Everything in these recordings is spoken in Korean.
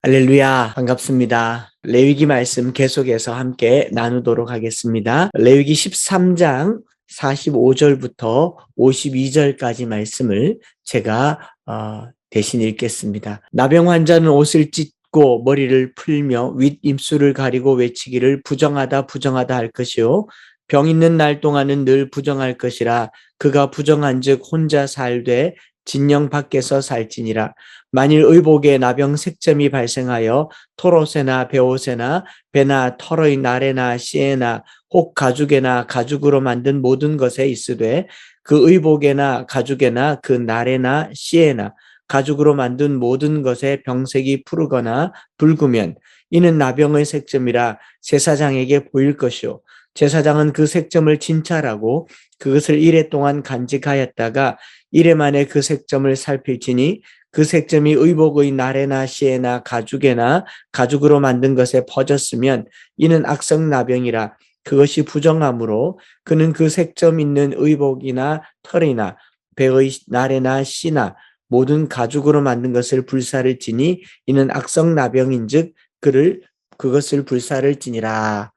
할렐루야, 반갑습니다. 레위기 말씀 계속해서 함께 나누도록 하겠습니다. 레위기 13장 45절부터 52절까지 말씀을 제가 대신 읽겠습니다. 나병 환자는 옷을 찢고 머리를 풀며 윗 입술을 가리고 외치기를 부정하다 부정하다 할 것이요 병 있는 날 동안은 늘 부정할 것이라 그가 부정한즉 혼자 살되 진영 밖에서 살지니라. 만일 의복에 나병 색점이 발생하여 토롯에나 베옷에나 배나 털의 나래나 씨에나 혹 가죽에나 가죽으로 만든 모든 것에 있으되 그 의복에나 가죽에나 그 나래나 씨에나 가죽으로 만든 모든 것에 병색이 푸르거나 붉으면 이는 나병의 색점이라 제사장에게 보일 것이요 제사장은 그 색점을 진찰하고 그것을 이레 동안 간직하였다가 이레 만에 그 색점을 살필지니 그 색점이 의복의 나래나 씨에나 가죽에나 가죽으로 만든 것에 퍼졌으면 이는 악성나병이라. 그것이 부정함으로 그는 그 색점 있는 의복이나 털이나 배의 나래나 씨나 모든 가죽으로 만든 것을 불사를 지니 이는 악성나병인즉 그것을 불사를 지니라.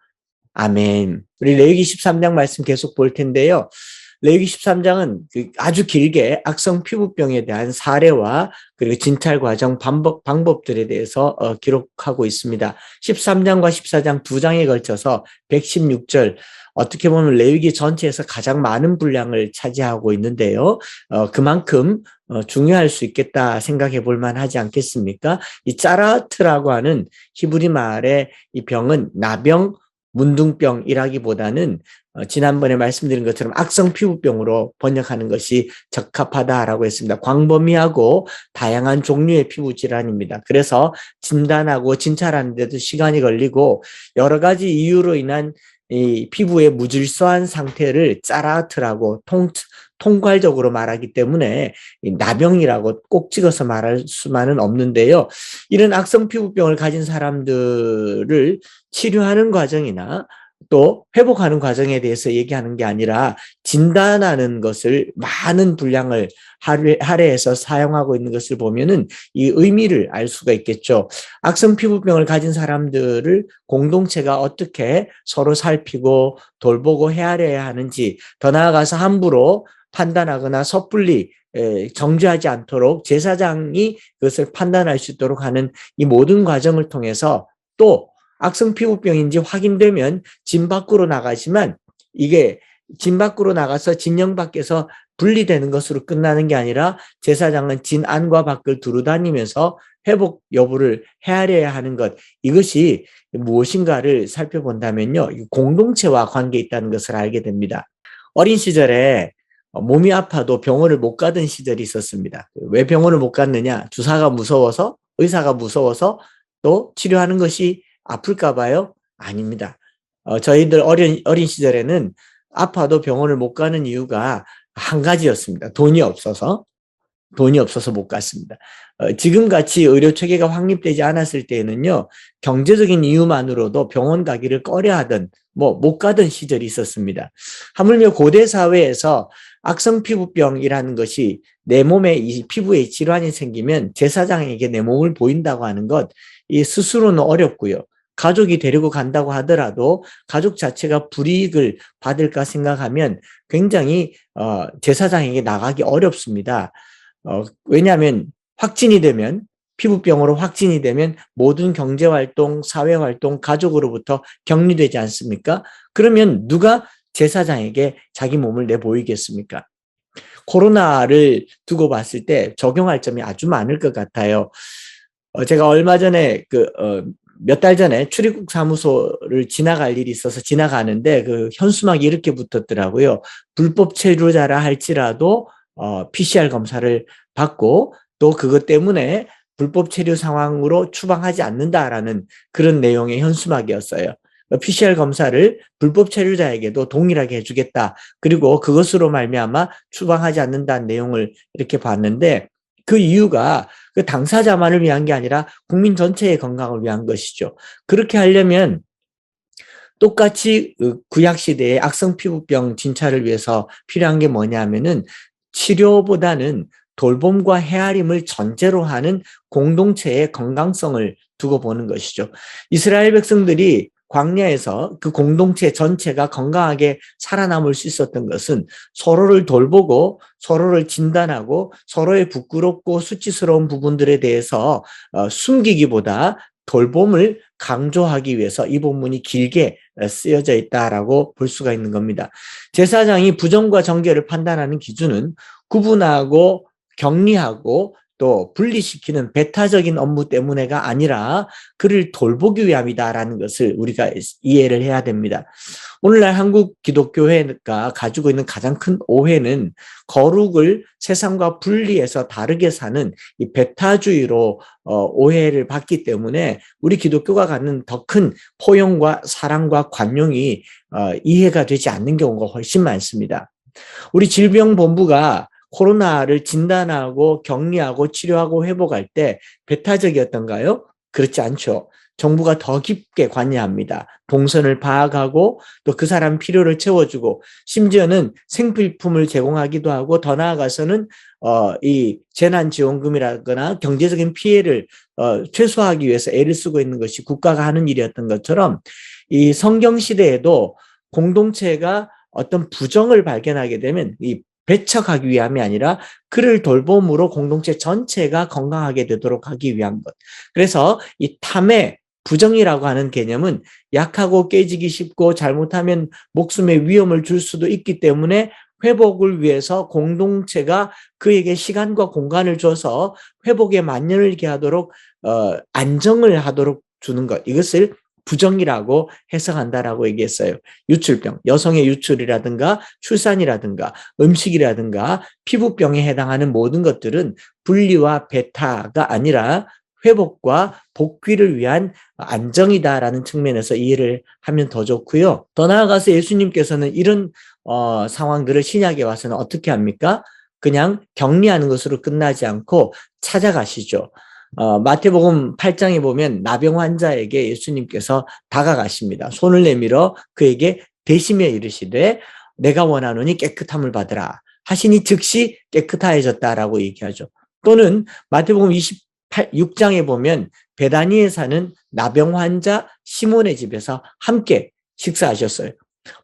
아멘. 우리 레위기 13장 말씀 계속 볼 텐데요. 레위기 13장은 아주 길게 악성 피부병에 대한 사례와 그리고 진찰 과정 방법들에 대해서 기록하고 있습니다. 13장과 14장 두 장에 걸쳐서 116절 어떻게 보면 레위기 전체에서 가장 많은 분량을 차지하고 있는데요. 그만큼 중요할 수 있겠다 생각해 볼 만하지 않겠습니까? 이 짜라트라고 하는 히브리 말의 이 병은 나병 문둥병이라기보다는 지난번에 말씀드린 것처럼 악성 피부병으로 번역하는 것이 적합하다라고 했습니다. 광범위하고 다양한 종류의 피부 질환입니다. 그래서 진단하고 진찰하는 데도 시간이 걸리고 여러 가지 이유로 인한 이 피부의 무질서한 상태를 짜라트라고 통괄적으로 말하기 때문에 나병이라고 꼭 찍어서 말할 수만은 없는데요. 이런 악성 피부병을 가진 사람들을 치료하는 과정이나 또 회복하는 과정에 대해서 얘기하는 게 아니라 진단하는 것을 많은 분량을 할애해서 사용하고 있는 것을 보면은 이 의미를 알 수가 있겠죠. 악성 피부병을 가진 사람들을 공동체가 어떻게 서로 살피고 돌보고 헤아려야 하는지, 더 나아가서 함부로 판단하거나 섣불리 정죄하지 않도록 제사장이 그것을 판단할 수 있도록 하는 이 모든 과정을 통해서 또 악성 피부병인지 확인되면 진 밖으로 나가지만 이게 진 밖으로 나가서 진영 밖에서 분리되는 것으로 끝나는 게 아니라 제사장은 진 안과 밖을 두루 다니면서 회복 여부를 헤아려야 하는 것, 이것이 무엇인가를 살펴본다면요, 공동체와 관계 있다는 것을 알게 됩니다. 어린 시절에 몸이 아파도 병원을 못 가던 시절이 있었습니다. 왜 병원을 못 갔느냐? 주사가 무서워서, 의사가 무서워서, 또 치료하는 것이 아플까 봐요? 아닙니다. 저희들 어린 시절에는 아파도 병원을 못 가는 이유가 한 가지였습니다. 돈이 없어서 못 갔습니다. 지금같이 의료 체계가 확립되지 않았을 때에는요, 경제적인 이유만으로도 병원 가기를 꺼려하던, 못 가던 시절이 있었습니다. 하물며 고대 사회에서 악성 피부병이라는 것이 내 몸에 이 피부에 질환이 생기면 제사장에게 내 몸을 보인다고 하는 것, 이 스스로는 어렵고요. 가족이 데리고 간다고 하더라도 가족 자체가 불이익을 받을까 생각하면 굉장히 제사장에게 나가기 어렵습니다. 왜냐하면 확진이 되면, 피부병으로 확진이 되면 모든 경제활동, 사회활동, 가족으로부터 격리되지 않습니까? 그러면 누가 제사장에게 자기 몸을 내보이겠습니까? 코로나를 두고 봤을 때 적용할 점이 아주 많을 것 같아요. 제가 얼마 전에 몇 달 전에 출입국 사무소를 지나갈 일이 있어서 지나가는데 그 현수막이 이렇게 붙었더라고요. 불법 체류자라 할지라도 PCR 검사를 받고 또 그것 때문에 불법 체류 상황으로 추방하지 않는다라는 그런 내용의 현수막이었어요. PCR 검사를 불법 체류자에게도 동일하게 해주겠다. 그리고 그것으로 말미암아 추방하지 않는다는 내용을 이렇게 봤는데 그 이유가 그 당사자만을 위한 게 아니라 국민 전체의 건강을 위한 것이죠. 그렇게 하려면 똑같이 구약시대의 악성 피부병 진찰을 위해서 필요한 게 뭐냐면은 치료보다는 돌봄과 헤아림을 전제로 하는 공동체의 건강성을 두고 보는 것이죠. 이스라엘 백성들이 광야에서 그 공동체 전체가 건강하게 살아남을 수 있었던 것은 서로를 돌보고 서로를 진단하고 서로의 부끄럽고 수치스러운 부분들에 대해서 숨기기보다 돌봄을 강조하기 위해서 이 본문이 길게 쓰여져 있다라고 볼 수가 있는 겁니다. 제사장이 부정과 정죄를 판단하는 기준은 구분하고 격리하고 또 분리시키는 배타적인 업무 때문에가 아니라 그를 돌보기 위함이다라는 것을 우리가 이해를 해야 됩니다. 오늘날 한국 기독교회가 가지고 있는 가장 큰 오해는 거룩을 세상과 분리해서 다르게 사는 이 배타주의로 오해를 받기 때문에 우리 기독교가 갖는 더 큰 포용과 사랑과 관용이 이해가 되지 않는 경우가 훨씬 많습니다. 우리 질병본부가 코로나를 진단하고 격리하고 치료하고 회복할 때 배타적이었던가요? 그렇지 않죠. 정부가 더 깊게 관여합니다. 동선을 파악하고 또 그 사람 필요를 채워주고 심지어는 생필품을 제공하기도 하고 더 나아가서는 이 재난지원금이라거나 경제적인 피해를 최소화하기 위해서 애를 쓰고 있는 것이 국가가 하는 일이었던 것처럼 이 성경 시대에도 공동체가 어떤 부정을 발견하게 되면 이 배척하기 위함이 아니라 그를 돌봄으로 공동체 전체가 건강하게 되도록 하기 위한 것. 그래서 이 탐해, 부정이라고 하는 개념은 약하고 깨지기 쉽고 잘못하면 목숨에 위험을 줄 수도 있기 때문에 회복을 위해서 공동체가 그에게 시간과 공간을 줘서 회복에 만연을 기하도록 안정을 하도록 주는 것. 이것을 부정이라고 해석한다라고 얘기했어요. 유출병, 여성의 유출이라든가 출산이라든가 음식이라든가 피부병에 해당하는 모든 것들은 분리와 배타가 아니라 회복과 복귀를 위한 안정이다라는 측면에서 이해를 하면 더 좋고요. 더 나아가서 예수님께서는 이런 상황들을 신약에 와서는 어떻게 합니까? 그냥 격리하는 것으로 끝나지 않고 찾아가시죠. 마태복음 8장에 보면 나병 환자에게 예수님께서 다가가십니다. 손을 내밀어 그에게 대시며 이르시되 내가 원하노니 깨끗함을 받으라 하시니 즉시 깨끗하여졌다라고 얘기하죠. 또는 마태복음 6장에 보면 베다니에 사는 나병 환자 시몬의 집에서 함께 식사하셨어요.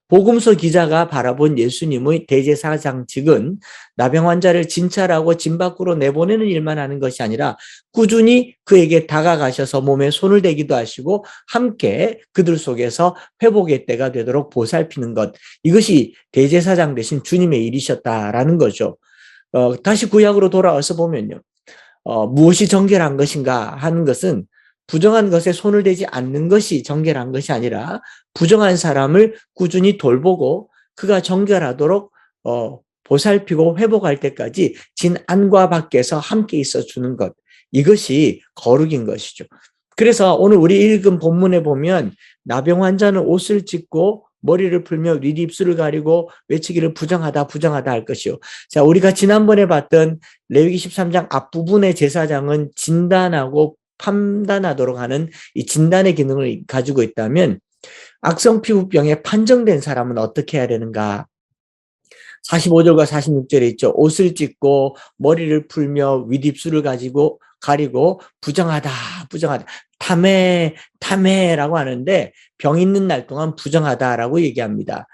복음서 기자가 바라본 예수님의 대제사장직은 나병 환자를 진찰하고 진 밖으로 내보내는 일만 하는 것이 아니라 꾸준히 그에게 다가가셔서 몸에 손을 대기도 하시고 함께 그들 속에서 회복의 때가 되도록 보살피는 것. 이것이 대제사장 되신 주님의 일이셨다라는 거죠. 다시 구약으로 돌아와서 보면요. 무엇이 정결한 것인가 하는 것은 부정한 것에 손을 대지 않는 것이 정결한 것이 아니라 부정한 사람을 꾸준히 돌보고 그가 정결하도록 보살피고 회복할 때까지 진 안과 밖에서 함께 있어주는 것. 이것이 거룩인 것이죠. 그래서 오늘 우리 읽은 본문에 보면 나병 환자는 옷을 찢고 머리를 풀며 윗입술을 가리고 외치기를 부정하다 부정하다 할 것이요. 자, 우리가 지난번에 봤던 레위기 13장 앞부분의 제사장은 진단하고 판단하도록 하는 이 진단의 기능을 가지고 있다면 악성 피부병에 판정된 사람은 어떻게 해야 되는가? 45절과 46절에 있죠. 옷을 찢고 머리를 풀며 윗입술을 가리고 부정하다 부정하다 탐해라고 하는데 병 있는 날 동안 부정하다라고 얘기합니다.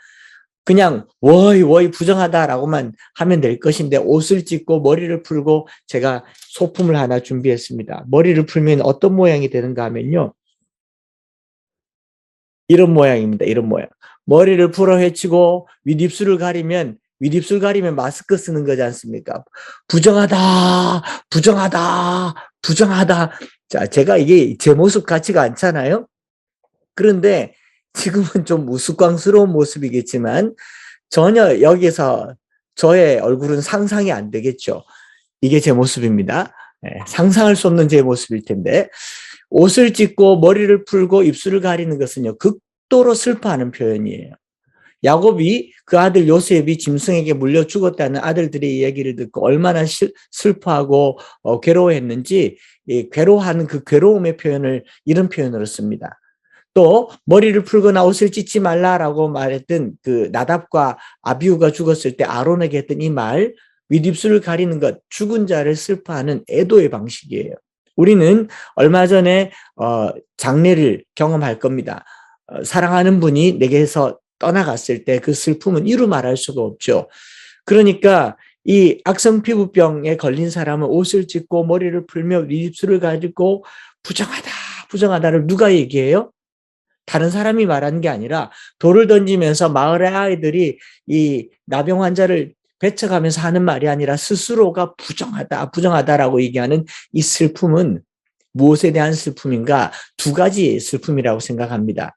그냥 워이 부정하다라고만 하면 될 것인데 옷을 찢고 머리를 풀고 제가 소품을 하나 준비했습니다. 머리를 풀면 어떤 모양이 되는가 하면요. 이런 모양입니다. 이런 모양. 머리를 풀어 헤치고 윗입술을 가리면 마스크 쓰는 거지 않습니까? 부정하다. 자, 제가 이게 제 모습 같지가 않잖아요. 그런데 지금은 좀 우스꽝스러운 모습이겠지만 전혀 여기서 저의 얼굴은 상상이 안 되겠죠. 이게 제 모습입니다. 상상할 수 없는 제 모습일 텐데 옷을 찢고 머리를 풀고 입술을 가리는 것은요. 극도로 슬퍼하는 표현이에요. 야곱이 그 아들 요셉이 짐승에게 물려 죽었다는 아들들의 이야기를 듣고 얼마나 슬퍼하고 괴로워했는지 괴로워하는 그 괴로움의 표현을 이런 표현으로 씁니다. 또 머리를 풀거나 옷을 찢지 말라라고 말했던 그 나답과 아비후가 죽었을 때 아론에게 했던 이 말, 윗입술을 가리는 것, 죽은 자를 슬퍼하는 애도의 방식이에요. 우리는 얼마 전에 장례를 경험할 겁니다. 사랑하는 분이 내게서 떠나갔을 때 그 슬픔은 이루 말할 수가 없죠. 그러니까 이 악성 피부병에 걸린 사람은 옷을 찢고 머리를 풀며 입술을 가리고 부정하다, 부정하다를 누가 얘기해요? 다른 사람이 말하는 게 아니라 돌을 던지면서 마을의 아이들이 이 나병 환자를 배쳐가면서 하는 말이 아니라 스스로가 부정하다, 부정하다라고 얘기하는 이 슬픔은 무엇에 대한 슬픔인가? 두 가지의 슬픔이라고 생각합니다.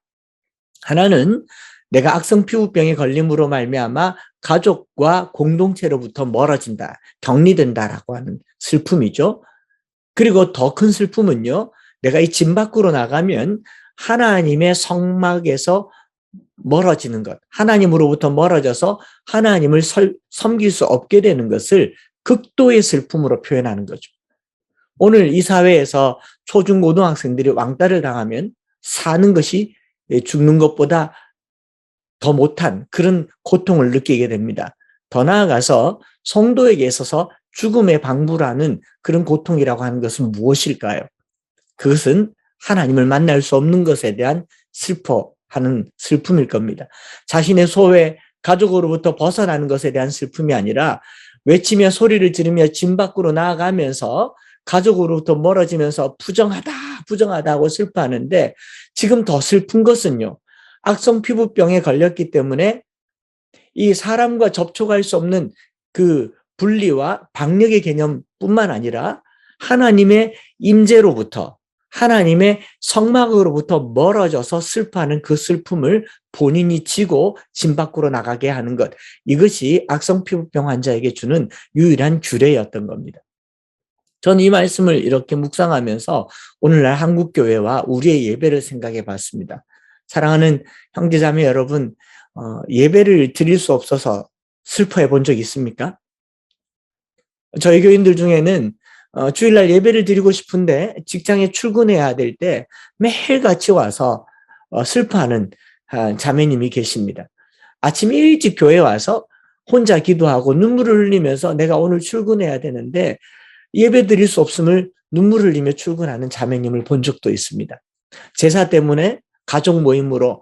하나는 내가 악성 피부병에 걸림으로 말미암아 가족과 공동체로부터 멀어진다, 격리된다라고 하는 슬픔이죠. 그리고 더 큰 슬픔은요, 내가 이 집 밖으로 나가면 하나님의 성막에서 멀어지는 것, 하나님으로부터 멀어져서 하나님을 섬길 수 없게 되는 것을 극도의 슬픔으로 표현하는 거죠. 오늘 이 사회에서 초중고등학생들이 왕따를 당하면 사는 것이 죽는 것보다 더 못한 그런 고통을 느끼게 됩니다. 더 나아가서 성도에게 있어서 죽음의 방불하는 그런 고통이라고 하는 것은 무엇일까요? 그것은 하나님을 만날 수 없는 것에 대한 슬퍼하는 슬픔일 겁니다. 자신의 소외, 가족으로부터 벗어나는 것에 대한 슬픔이 아니라 외치며 소리를 지르며 집 밖으로 나아가면서 가족으로부터 멀어지면서 부정하다, 부정하다고 슬퍼하는데, 지금 더 슬픈 것은요, 악성 피부병에 걸렸기 때문에 이 사람과 접촉할 수 없는 그 분리와 박력의 개념뿐만 아니라 하나님의 임재로부터, 하나님의 성막으로부터 멀어져서 슬퍼하는 그 슬픔을 본인이 지고 집 밖으로 나가게 하는 것, 이것이 악성 피부병 환자에게 주는 유일한 규례였던 겁니다. 저는 이 말씀을 이렇게 묵상하면서 오늘날 한국교회와 우리의 예배를 생각해 봤습니다. 사랑하는 형제자매 여러분, 예배를 드릴 수 없어서 슬퍼해 본 적 있습니까? 저희 교인들 중에는 주일날 예배를 드리고 싶은데 직장에 출근해야 될 때 매일같이 와서 슬퍼하는 자매님이 계십니다. 아침 일찍 교회 와서 혼자 기도하고 눈물을 흘리면서 내가 오늘 출근해야 되는데 예배 드릴 수 없음을 눈물을 흘리며 출근하는 자매님을 본 적도 있습니다. 제사 때문에 가족 모임으로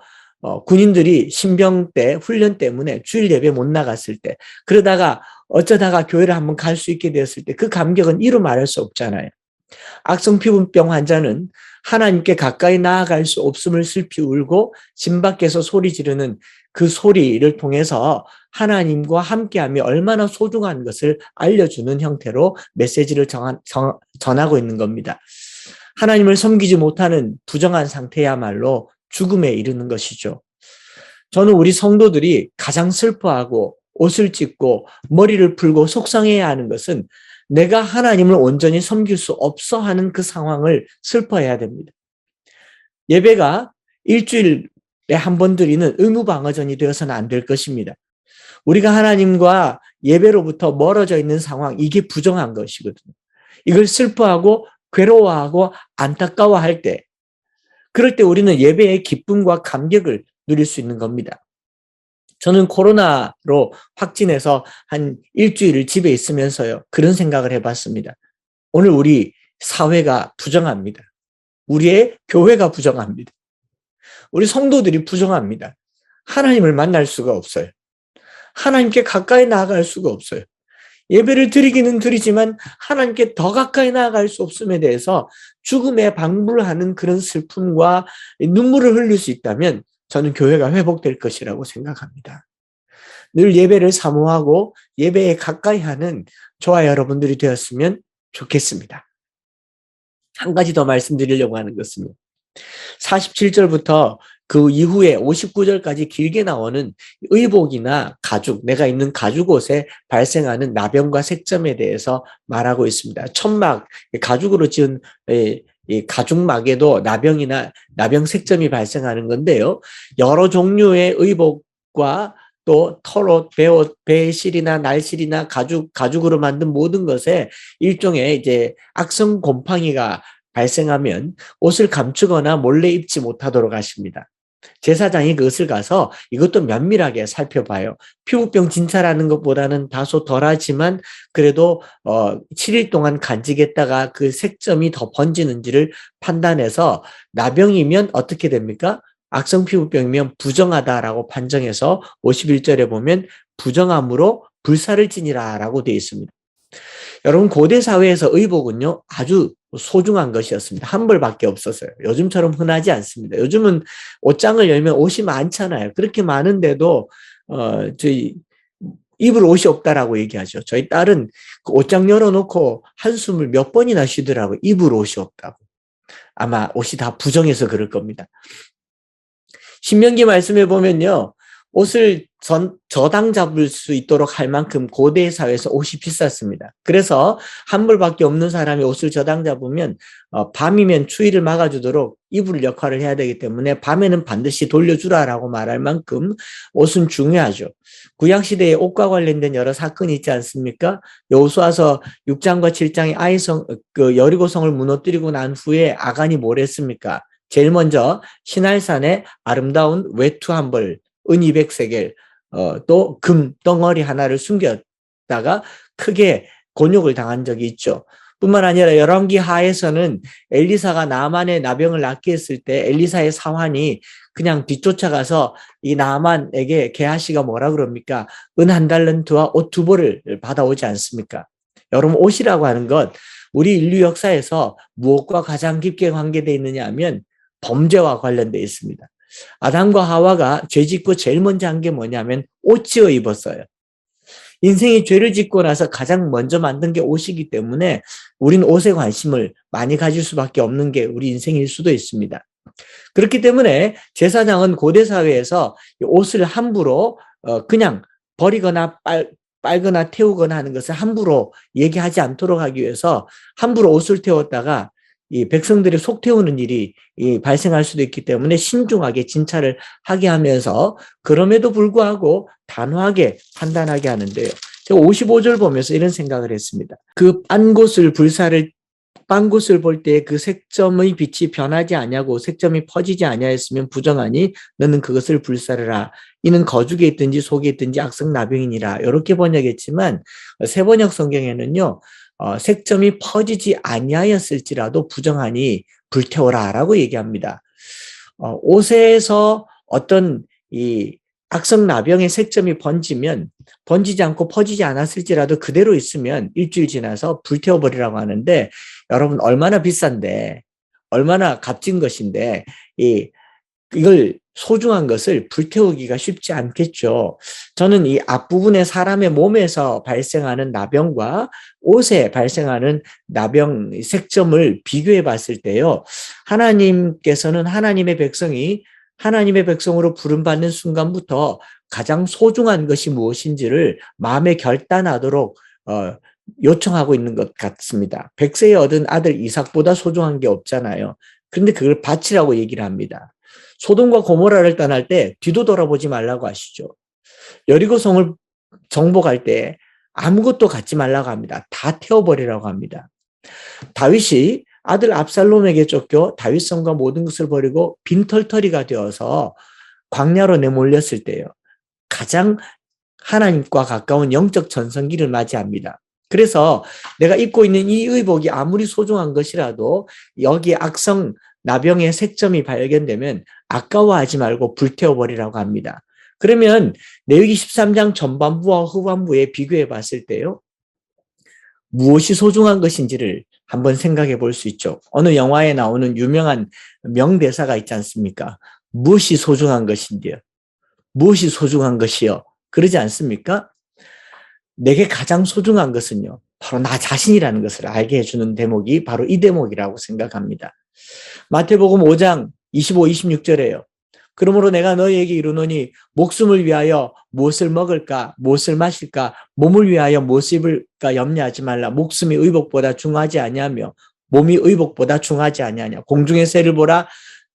군인들이 신병 때 훈련 때문에 주일 예배 못 나갔을 때, 그러다가 어쩌다가 교회를 한번 갈 수 있게 되었을 때 그 감격은 이루 말할 수 없잖아요. 악성 피부병 환자는 하나님께 가까이 나아갈 수 없음을 슬피 울고 집 밖에서 소리 지르는 그 소리를 통해서 하나님과 함께함이 얼마나 소중한 것을 알려주는 형태로 메시지를 전하고 있는 겁니다. 하나님을 섬기지 못하는 부정한 상태야말로 죽음에 이르는 것이죠. 저는 우리 성도들이 가장 슬퍼하고 옷을 찢고 머리를 풀고 속상해야 하는 것은 내가 하나님을 온전히 섬길 수 없어 하는 그 상황을 슬퍼해야 됩니다. 예배가 일주일에 한 번 드리는 의무방어전이 되어서는 안 될 것입니다. 우리가 하나님과 예배로부터 멀어져 있는 상황, 이게 부정한 것이거든요. 이걸 슬퍼하고 괴로워하고 안타까워할 때, 그럴 때 우리는 예배의 기쁨과 감격을 누릴 수 있는 겁니다. 저는 코로나로 확진해서 한 일주일을 집에 있으면서요, 그런 생각을 해봤습니다. 오늘 우리 사회가 부정합니다. 우리의 교회가 부정합니다. 우리 성도들이 부정합니다. 하나님을 만날 수가 없어요. 하나님께 가까이 나아갈 수가 없어요. 예배를 드리기는 드리지만 하나님께 더 가까이 나아갈 수 없음에 대해서 죽음에 방불하는 그런 슬픔과 눈물을 흘릴 수 있다면 저는 교회가 회복될 것이라고 생각합니다. 늘 예배를 사모하고 예배에 가까이 하는 저와 여러분들이 되었으면 좋겠습니다. 한 가지 더 말씀드리려고 하는 것은 47절부터 그 이후에 59절까지 길게 나오는 의복이나 가죽, 내가 있는 가죽 옷에 발생하는 나병과 색점에 대해서 말하고 있습니다. 천막, 가죽으로 지은 이 가죽막에도 나병이나 나병 색점이 발생하는 건데요. 여러 종류의 의복과 또 털옷, 배옷, 배실이나 날실이나 가죽으로 만든 모든 것에 일종의 이제 악성 곰팡이가 발생하면 옷을 감추거나 몰래 입지 못하도록 하십니다. 제사장이 그것을 가서 이것도 면밀하게 살펴봐요. 피부병 진찰하는 것보다는 다소 덜하지만 그래도 7일 동안 간직했다가 그 색점이 더 번지는지를 판단해서 나병이면 어떻게 됩니까? 악성 피부병이면 부정하다라고 판정해서 51절에 보면 부정함으로 불사를 지니라라고 되어 있습니다. 여러분 고대 사회에서 의복은요 아주 소중한 것이었습니다. 한 벌밖에 없었어요. 요즘처럼 흔하지 않습니다. 요즘은 옷장을 열면 옷이 많잖아요. 그렇게 많은데도 저희 입을 옷이 없다라고 얘기하죠. 저희 딸은 그 옷장 열어놓고 한숨을 몇 번이나 쉬더라고요. 입을 옷이 없다고. 아마 옷이 다 부정해서 그럴 겁니다. 신명기 말씀에 보면요. 옷을 저당 잡을 수 있도록 할 만큼 고대 사회에서 옷이 비쌌습니다. 그래서 한 벌밖에 없는 사람이 옷을 저당 잡으면 밤이면 추위를 막아주도록 이불 역할을 해야 되기 때문에 밤에는 반드시 돌려주라라고 말할 만큼 옷은 중요하죠. 구약시대에 옷과 관련된 여러 사건이 있지 않습니까? 여호수아서 6장과 7장에 여리고성을 무너뜨리고 난 후에 아간이 뭘 했습니까? 제일 먼저 신할산에 아름다운 외투 한 벌, 은 200세겔, 또 금 덩어리 하나를 숨겼다가 크게 곤욕을 당한 적이 있죠. 뿐만 아니라 열왕기 하에서는 엘리사가 나만의 나병을 낫게 했을 때 엘리사의 사환이 그냥 뒤쫓아가서 이 나만에게 게하시가 뭐라 그럽니까? 은 1달란트와 옷 2벌을 받아오지 않습니까? 여러분 옷이라고 하는 것 우리 인류 역사에서 무엇과 가장 깊게 관계되어 있느냐 하면 범죄와 관련되어 있습니다. 아담과 하와가 죄 짓고 제일 먼저 한 게 뭐냐면 옷 지어 입었어요. 인생이 죄를 짓고 나서 가장 먼저 만든 게 옷이기 때문에 우리는 옷에 관심을 많이 가질 수밖에 없는 게 우리 인생일 수도 있습니다. 그렇기 때문에 제사장은 고대 사회에서 옷을 함부로 그냥 버리거나 빨거나 태우거나 하는 것을 함부로 얘기하지 않도록 하기 위해서 함부로 옷을 태웠다가 이 백성들이 속 태우는 일이 발생할 수도 있기 때문에 신중하게 진찰을 하게 하면서 그럼에도 불구하고 단호하게 판단하게 하는데요. 제가 55절 보면서 이런 생각을 했습니다. 그 빤 곳을 볼 때 그 색점의 빛이 변하지 아니하고 색점이 퍼지지 아니하였으면 부정하니 너는 그것을 불사르라. 이는 거죽에 있든지 속에 있든지 악성 나병이니라. 이렇게 번역했지만 새번역 성경에는요. 색점이 퍼지지 아니하였을지라도 부정하니 불태워라라고 얘기합니다. 옷에서 어떤 이 악성 나병의 색점이 번지지 않고 퍼지지 않았을지라도 그대로 있으면 일주일 지나서 불태워버리라고 하는데 여러분 얼마나 비싼데 얼마나 값진 것인데 이걸 소중한 것을 불태우기가 쉽지 않겠죠. 저는 이 앞부분에 사람의 몸에서 발생하는 나병과 옷에 발생하는 나병 색점을 비교해 봤을 때요. 하나님께서는 하나님의 백성으로 부름받는 순간부터 가장 소중한 것이 무엇인지를 마음에 결단하도록 요청하고 있는 것 같습니다. 100세에 얻은 아들 이삭보다 소중한 게 없잖아요. 그런데 그걸 바치라고 얘기를 합니다. 소돔과 고모라를 떠날 때 뒤도 돌아보지 말라고 하시죠. 여리고성을 정복할 때 아무것도 갖지 말라고 합니다. 다 태워버리라고 합니다. 다윗이 아들 압살롬에게 쫓겨 다윗성과 모든 것을 버리고 빈털터리가 되어서 광야로 내몰렸을 때요. 가장 하나님과 가까운 영적 전성기를 맞이합니다. 그래서 내가 입고 있는 이 의복이 아무리 소중한 것이라도 여기에 악성 나병의 색점이 발견되면 아까워하지 말고 불태워버리라고 합니다. 그러면 레위기 13장 전반부와 후반부에 비교해 봤을 때요. 무엇이 소중한 것인지를 한번 생각해 볼 수 있죠. 어느 영화에 나오는 유명한 명대사가 있지 않습니까? 무엇이 소중한 것인지요. 무엇이 소중한 것이요. 그러지 않습니까? 내게 가장 소중한 것은요. 바로 나 자신이라는 것을 알게 해주는 대목이 바로 이 대목이라고 생각합니다. 마태복음 5장 25, 26절에요. 그러므로 내가 너희에게 이르노니 목숨을 위하여 무엇을 먹을까 무엇을 마실까 몸을 위하여 무엇을 입을까 염려하지 말라. 목숨이 의복보다 중하지 아니하며 몸이 의복보다 중하지 아니하냐. 공중의 새를 보라.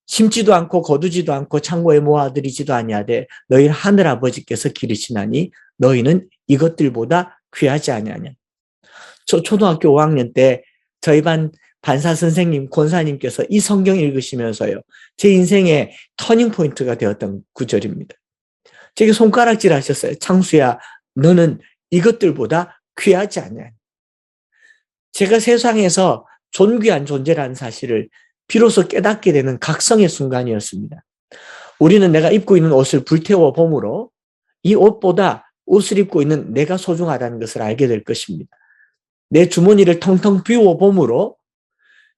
심지도 않고 거두지도 않고 창고에 모아들이지도 아니하되 너희 하늘 아버지께서 기르시나니 너희는 이것들보다 귀하지 아니하냐. 초등학교 5학년 때 저희 반 반사 선생님, 권사님께서 이 성경 읽으시면서요, 제 인생의 터닝 포인트가 되었던 구절입니다. 제게 손가락질 하셨어요. 창수야, 너는 이것들보다 귀하지 않냐. 제가 세상에서 존귀한 존재라는 사실을 비로소 깨닫게 되는 각성의 순간이었습니다. 우리는 내가 입고 있는 옷을 불태워 봄으로 이 옷보다 옷을 입고 있는 내가 소중하다는 것을 알게 될 것입니다. 내 주머니를 텅텅 비워 봄으로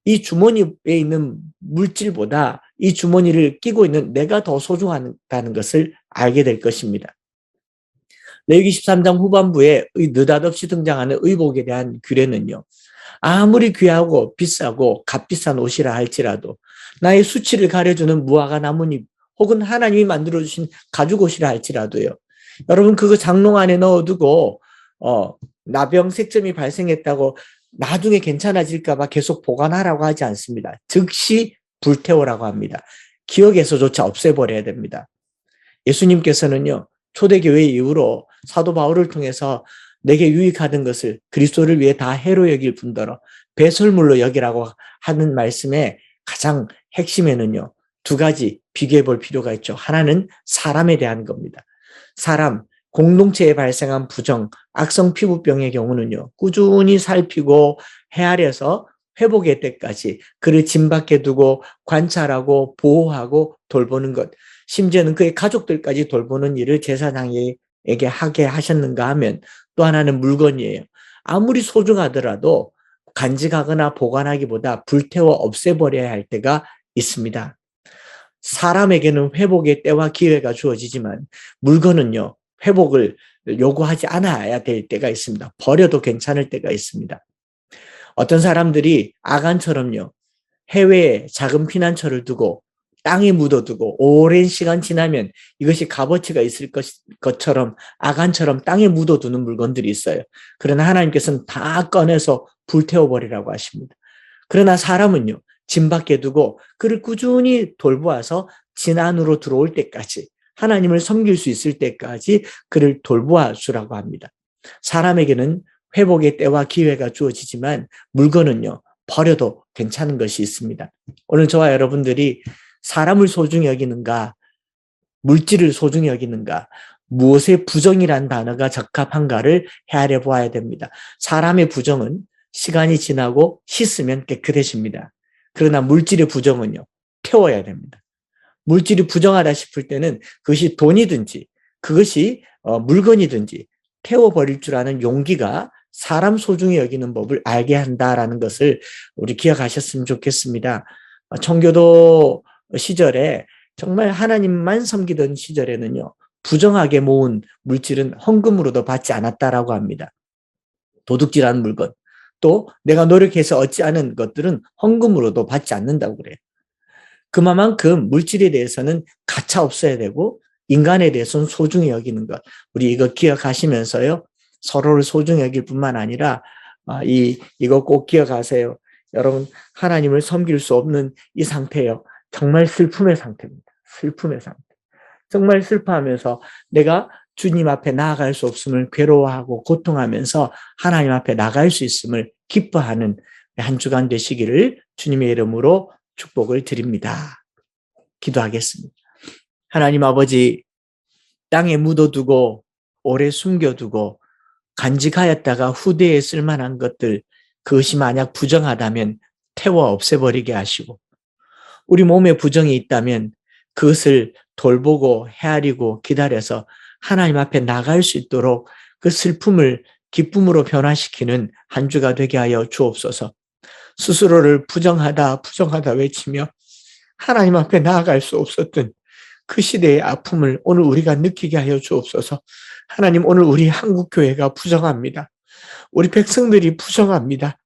이 주머니에 있는 물질보다 이 주머니를 끼고 있는 내가 더 소중하다는 것을 알게 될 것입니다. 레위기 13장 후반부에 느닷없이 등장하는 의복에 대한 규례는요, 아무리 귀하고 비싸고 값비싼 옷이라 할지라도 나의 수치를 가려주는 무화과 나뭇잎 혹은 하나님이 만들어주신 가죽옷이라 할지라도요, 여러분 그거 장롱 안에 넣어두고 나병 색점이 발생했다고 나중에 괜찮아질까 봐 계속 보관하라고 하지 않습니다. 즉시 불태우라고 합니다. 기억에서조차 없애버려야 됩니다. 예수님께서는요, 초대교회 이후로 사도 바울을 통해서 내게 유익하던 것을 그리스도를 위해 다 해로 여길 뿐더러 배설물로 여기라고 하는 말씀의 가장 핵심에는요, 두 가지 비교해 볼 필요가 있죠. 하나는 사람에 대한 겁니다. 사람, 공동체에 발생한 부정, 악성 피부병의 경우는요, 꾸준히 살피고 헤아려서 회복의 때까지 그를 진 밖에 두고 관찰하고 보호하고 돌보는 것, 심지어는 그의 가족들까지 돌보는 일을 제사장에게 하게 하셨는가 하면 또 하나는 물건이에요. 아무리 소중하더라도 간직하거나 보관하기보다 불태워 없애버려야 할 때가 있습니다. 사람에게는 회복의 때와 기회가 주어지지만 물건은요, 회복을 요구하지 않아야 될 때가 있습니다. 버려도 괜찮을 때가 있습니다. 어떤 사람들이 아간처럼요, 해외에 작은 피난처를 두고 땅에 묻어두고 오랜 시간 지나면 이것이 값어치가 있을 것처럼 아간처럼 땅에 묻어두는 물건들이 있어요. 그러나 하나님께서는 다 꺼내서 불태워버리라고 하십니다. 그러나 사람은요, 진 밖에 두고 그를 꾸준히 돌보아서 진 안으로 들어올 때까지, 하나님을 섬길 수 있을 때까지 그를 돌보아 주라고 합니다. 사람에게는 회복의 때와 기회가 주어지지만 물건은요, 버려도 괜찮은 것이 있습니다. 오늘 저와 여러분들이 사람을 소중히 여기는가, 물질을 소중히 여기는가, 무엇의 부정이란 단어가 적합한가를 헤아려 보아야 됩니다. 사람의 부정은 시간이 지나고 씻으면 깨끗해집니다. 그러나 물질의 부정은요, 태워야 됩니다. 물질이 부정하다 싶을 때는 그것이 돈이든지 그것이 물건이든지 태워버릴 줄 아는 용기가 사람 소중히 여기는 법을 알게 한다라는 것을 우리 기억하셨으면 좋겠습니다. 청교도 시절에 정말 하나님만 섬기던 시절에는요, 부정하게 모은 물질은 헌금으로도 받지 않았다라고 합니다. 도둑질하는 물건, 또 내가 노력해서 얻지 않은 것들은 헌금으로도 받지 않는다고 그래요. 그만큼 물질에 대해서는 가차 없어야 되고 인간에 대해서는 소중히 여기는 것, 우리 이거 기억하시면서요, 서로를 소중히 여길 뿐만 아니라 이거 꼭 기억하세요. 여러분, 하나님을 섬길 수 없는 이 상태예요. 정말 슬픔의 상태입니다. 슬픔의 상태. 정말 슬퍼하면서 내가 주님 앞에 나아갈 수 없음을 괴로워하고 고통하면서 하나님 앞에 나갈 수 있음을 기뻐하는 한 주간 되시기를 주님의 이름으로 축복을 드립니다. 기도하겠습니다. 하나님 아버지, 땅에 묻어두고 오래 숨겨두고 간직하였다가 후대에 쓸만한 것들, 그것이 만약 부정하다면 태워 없애버리게 하시고, 우리 몸에 부정이 있다면 그것을 돌보고 헤아리고 기다려서 하나님 앞에 나갈 수 있도록 그 슬픔을 기쁨으로 변화시키는 한 주가 되게 하여 주옵소서. 스스로를 부정하다 외치며 하나님 앞에 나아갈 수 없었던 그 시대의 아픔을 오늘 우리가 느끼게 하여 주옵소서. 하나님, 오늘 우리 한국교회가 부정합니다. 우리 백성들이 부정합니다.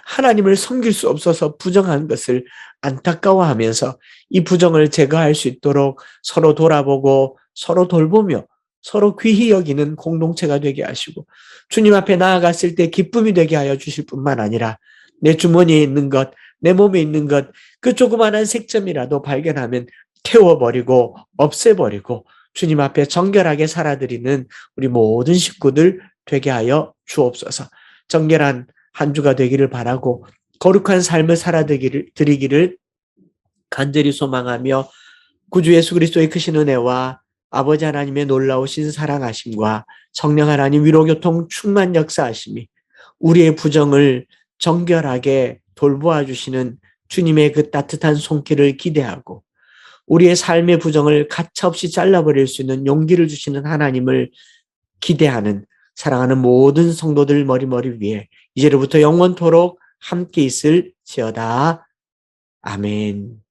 하나님을 섬길 수 없어서 부정한 것을 안타까워하면서 이 부정을 제거할 수 있도록 서로 돌아보고 서로 돌보며 서로 귀히 여기는 공동체가 되게 하시고, 주님 앞에 나아갔을 때 기쁨이 되게 하여 주실 뿐만 아니라 내 주머니에 있는 것, 내 몸에 있는 것, 그 조그마한 색점이라도 발견하면 태워버리고 없애버리고 주님 앞에 정결하게 살아드리는 우리 모든 식구들 되게 하여 주옵소서. 정결한 한 주가 되기를 바라고 거룩한 삶을 살아드리기를 간절히 소망하며 구주 예수 그리스도의 크신 은혜와 아버지 하나님의 놀라우신 사랑하심과 성령 하나님 위로교통 충만 역사하심이 우리의 부정을 정결하게 돌보아 주시는 주님의 그 따뜻한 손길을 기대하고 우리의 삶의 부정을 가차없이 잘라버릴 수 있는 용기를 주시는 하나님을 기대하는 사랑하는 모든 성도들 머리머리 위에 이제로부터 영원토록 함께 있을지어다. 아멘.